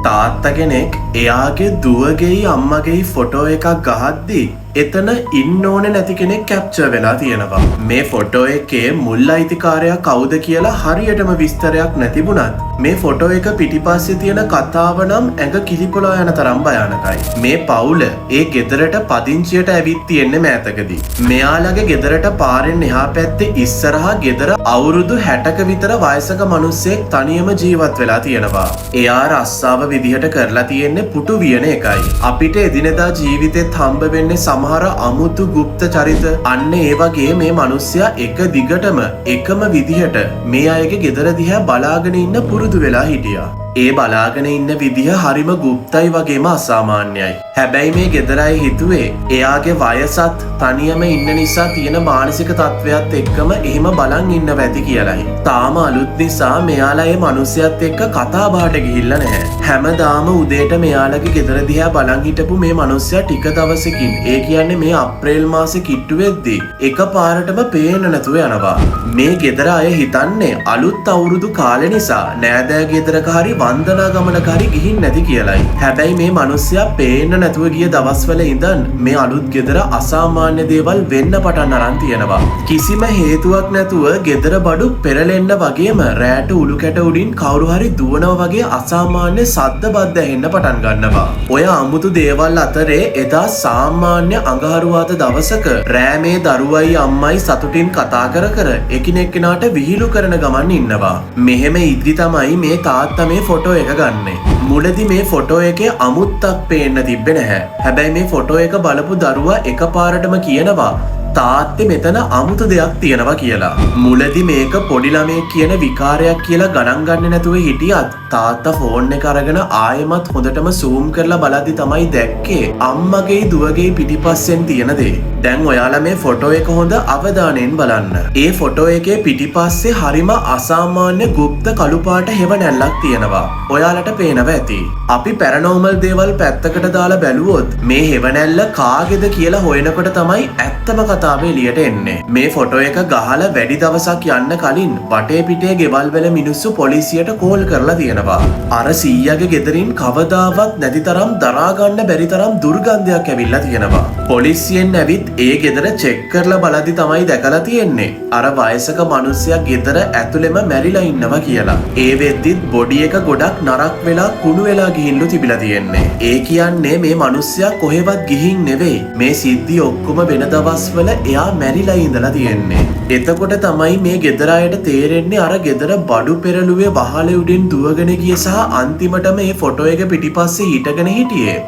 තාත්තා කෙනෙක් එයාගේ දුවගේ අම්මගේ ෆොටෝ එකක් ගහද්දී එතන ඉන්න ඕනේ නැති කෙනෙක් කැප්චර් වෙලා තියෙනවා. මේ ෆොටෝ එකේ මුල් අයිතිකාරයා කවුද කියලා හරියටම විස්තරයක් නැතිබුණත් මේ ෆොටෝ එක පිටිපස්සේ තියෙන කතාව නම් ඇඟ කිලිපොලා යන තරම් භයානකයි. මේ පවුල ඒ ගෙදරට පදිංචියට ඇවිත් තියෙන්නේ මෑතකදී. මෙයාලගේ ගෙදරට පාරෙන් එහා පැත්තේ ඉස්සරහා ගෙදර අවුරුදු 60ක විතර වයසක මිනිස්සෙක් තනියම ජීවත් වෙලා තියෙනවා. එයා රස්සාව විදිහට කරලා තියෙන්නේ පුටු වියන එකයි. අපිට එදිනෙදා ජීවිතෙත් හම්බ වෙන්නේ සමහර අමුතු গুপ্ত චරිත. අන්න ඒ වගේ මේ මිනිස්සයා එක දිගටම එකම විදිහට මේ අයගේ ගෙදර දිහා බලාගෙන ඉන්න පුරුදු වෙලා හිටියා. ඒ බලාගෙන ඉන්න විදිහ හරිම গুপ্তයි වගේම අසාමාන්‍යයි. හැබැයි මේ ගෙදර අය හිතුවේ එයාගේ වයසත් තනියම ඉන්න නිසා තියෙන මානසික තත්ත්වයක් එක්කම එහෙම බලන් ඉන්න වැති කියලායි. තාම අලුත් නිසා මෙයාලා ඒ මිනිස්සයත් එක්ක කතා බහට ගිහිල්ලා නැහැ. හැමදාම උදේට මෙයාලගේ ගෙදර දිහා බලන් හිටපු මේ මිනිස්සයා ටික දවසකින් ඒ කියන්නේ මේ අප්‍රේල් මාසේ කිට්ටු වෙද්දී එකපාරටම පේන්න නැතුව යනවා. මේ ගෙදර අය හිතන්නේ අලුත් අවුරුදු කාලේ නිසා නෑදෑ ගෙදරක හරි වන්දනා ගමනක හරි ගිහින් නැති කියලායි. හැබැයි මේ මිනිස්සයා පේන්න නැතුව ගිය දවස්වල ඉඳන් මේ අලුත් ගෙදර අසාමාන්‍ය දේවල් වෙන්න පටන් අරන් තියෙනවා. කිසිම හේතුවක් නැතුව ගෙදර බඩු පෙරලෙන්න වගේම රැට උළු කැට උඩින් කවුරු හරි දුවනවා වගේ අසාමාන්‍ය සද්ද බද්ද ඇහෙන්න පටන් ගන්නවා. ඔය අමුතු දේවල් අතරේ එදා සාමාන්‍ය අඟහරුවාද දවසක රෑ මේ දරුවයි අම්මයි සතුටින් කතා කර කර එකිනෙකනාට විහිළු කරන ගමන් ඉන්නවා. මෙහෙම ඉද්දි තමයි මේ තාත්තා මේ ෆොටෝ එක ගන්නෙ. මුලදී මේ ෆොටෝ එකේ අමුත්තක් පේන්න තිබ්බේ නැහැ. හැබැයි මේ ෆොටෝ එක බලපු දරුවා එකපාරටම කියනවා තාත්තේ මෙතන අමුතු දෙයක් තියෙනවා කියලා. මුලදී මේක පොඩි ළමයෙක් කියන විකාරයක් කියලා ගණන් ගන්නේ නැතුව හිටියත් තාත්තා ෆෝන් එක අරගෙන ආයෙමත් හොඳටම zoom කරලා බලද්දි තමයි දැක්කේ අම්මගේ දුවගේ පිටිපස්සෙන් තියෙන දේ. දැන් ඔයාලා මේ ෆොටෝ එක හොඳ අවධානයෙන් බලන්න. ඒ ෆොටෝ එකේ පිටිපස්සේ හරිම අසාමාන්‍ය গুপ্ত කළු පාට හෙවණැල්ලක් තියෙනවා. ඔයාලට පේනවා ඇති. අපි පැරනෝමල් දේවල් පැත්තකට දාලා බැලුවොත් මේ හෙවණැල්ල කාගේද කියලා හොයනකොට තමයි ඇත්තම කතාව එළියට එන්නේ. මේ ෆොටෝ එක ගහලා වැඩි දවසක් යන්න කලින් වටේ පිටේ ගෙවල් වල මිනිස්සු පොලිසියට කෝල් කරලා තියෙනවා. අර සීයාගේ ගෙදරින් කවදාවත් නැති තරම් දරා ගන්න බැරි තරම් දුර්ගන්ධයක් ඇවිල්ලා තියෙනවා. පොලිසියෙන් ඇවිත් ඒ ගෙදර චෙක් කරලා බලද්දි තමයි දැකලා තියෙන්නේ අර වයසක මිනිස්සයා ගෙදර ඇතුළෙම මැරිලා ඉන්නවා කියලා. ඒ වෙද්දිත් බොඩි එක ගොඩක් නරක් වෙලා කුණු වෙලා ගිහින්ලු තිබිලා තියෙන්නේ. ඒ කියන්නේ මේ මිනිස්සයා කොහෙවත් ගිහින් නෙවෙයි. මේ සිද්ධි ඔක්කොම වෙන දවස්වල එයා මැරිලා ඉඳලා තියෙන්නේ. එතකොට තමයි මේ ගෙදර අයට තේරෙන්නේ අර ගෙදර බඩු පෙරළුවේ වහලේ උඩින් දුවගෙන ගිය සහ අන්තිමට මේ ෆොටෝ එක පිටිපස්සේ හිටගෙන හිටියේ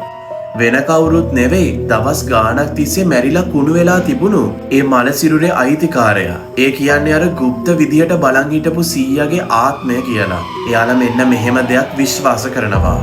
වෙන කවුරුත් නෙවෙයි දවස් ගාණක් තිස්සේ මැරිලා කුණු වෙලා තිබුණු ඒ මලසිරුරේ අයිතිකාරයා. ඒ කියන්නේ අර গুপ্ত විදියට බලන් හිටපු සීයාගේ ආත්මය කියලා. එයාලා මෙන්න මෙහෙම දෙයක් විශ්වාස කරනවා.